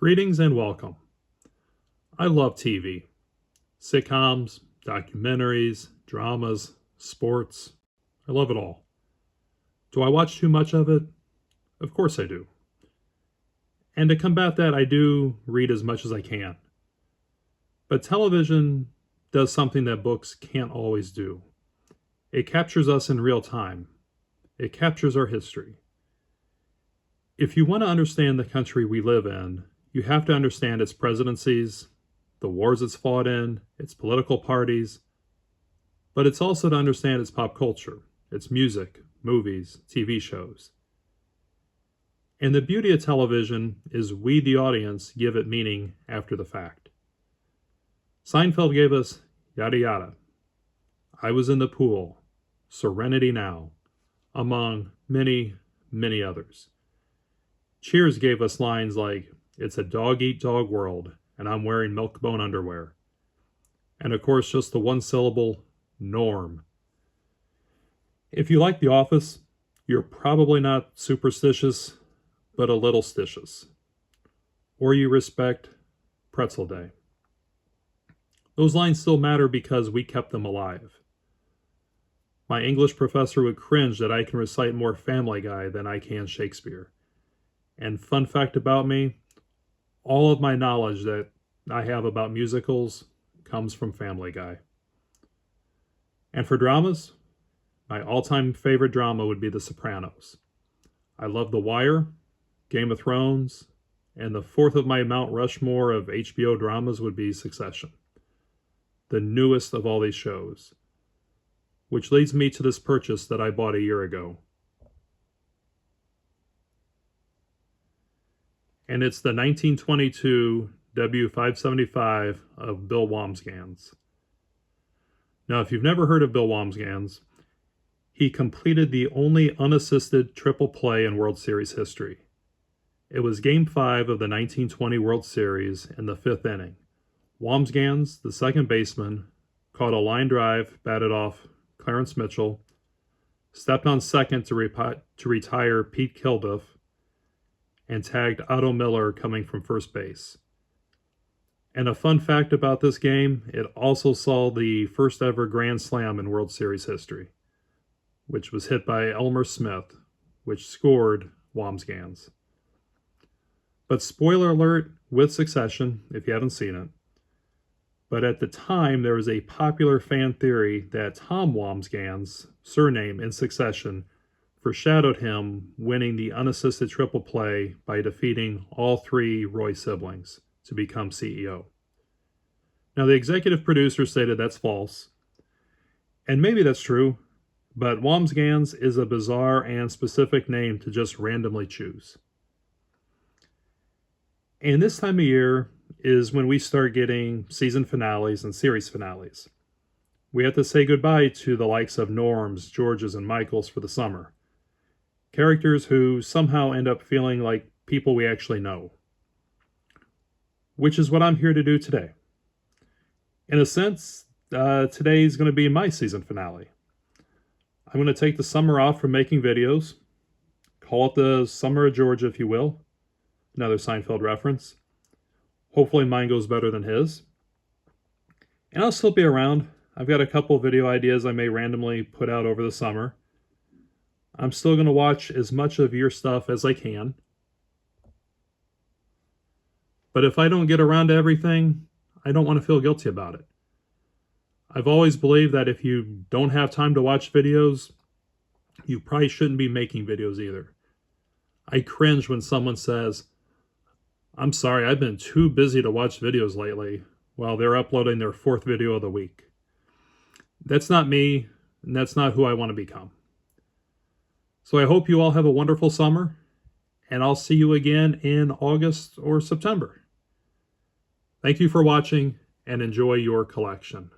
Greetings and welcome. I love TV. Sitcoms, documentaries, dramas, sports. I love it all. Do I watch too much of it? Of course I do. And to combat that, I do read as much as I can. But television does something that books can't always do. It captures us in real time. It captures our history. If you want to understand the country we live in, you have to understand its presidencies, the wars it's fought in, its political parties, but it's also to understand its pop culture, its music, movies, TV shows. And the beauty of television is we, the audience, give it meaning after the fact. Seinfeld gave us Yada Yada, I Was in the Pool, Serenity Now, among many, many others. Cheers gave us lines like, It's a dog-eat-dog world, and I'm wearing milk-bone underwear. And of course, just the one syllable, Norm. If you like The Office, you're probably not superstitious, but a little stitious. Or you respect Pretzel Day. Those lines still matter because we kept them alive. My English professor would cringe that I can recite more Family Guy than I can Shakespeare. And fun fact about me, all of my knowledge that I have about musicals comes from Family Guy. And for dramas, my all-time favorite drama would be The Sopranos. I love The Wire, Game of Thrones, and the fourth of my Mount Rushmore of HBO dramas would be Succession, the newest of all these shows, which leads me to this purchase that I bought a year ago. And it's the 1922 W575 of Bill Wambsgans. Now, if you've never heard of Bill Wambsgans, he completed the only unassisted triple play in World Series history. It was Game 5 of the 1920 World Series in the fifth inning. Wambsgans, the second baseman, caught a line drive, batted off Clarence Mitchell, stepped on second to retire Pete Kilduff, and tagged Otto Miller coming from first base. And a fun fact about this game, it also saw the first ever grand slam in World Series history, which was hit by Elmer Smith, which scored Wambsgans. But spoiler alert with Succession, if you haven't seen it, but at the time there was a popular fan theory that Tom Wambsgans' surname in Succession foreshadowed him winning the unassisted triple play by defeating all three Roy siblings to become CEO. Now, the executive producer stated that's false, and maybe that's true, but Wambsgans is a bizarre and specific name to just randomly choose. And this time of year is when we start getting season finales and series finales. We have to say goodbye to the likes of Norms, Georges, and Michaels for the summer. Characters who somehow end up feeling like people we actually know. Which is what I'm here to do today. In a sense, today is going to be my season finale. I'm going to take the summer off from making videos. Call it the Summer of Georgia, if you will. Another Seinfeld reference. Hopefully mine goes better than his. And I'll still be around. I've got a couple video ideas I may randomly put out over the summer. I'm still going to watch as much of your stuff as I can. But if I don't get around to everything, I don't want to feel guilty about it. I've always believed that if you don't have time to watch videos, you probably shouldn't be making videos either. I cringe when someone says, I'm sorry, I've been too busy to watch videos lately, while they're uploading their fourth video of the week. That's not me, and that's not who I want to become. So I hope you all have a wonderful summer, and I'll see you again in August or September. Thank you for watching, and enjoy your collection.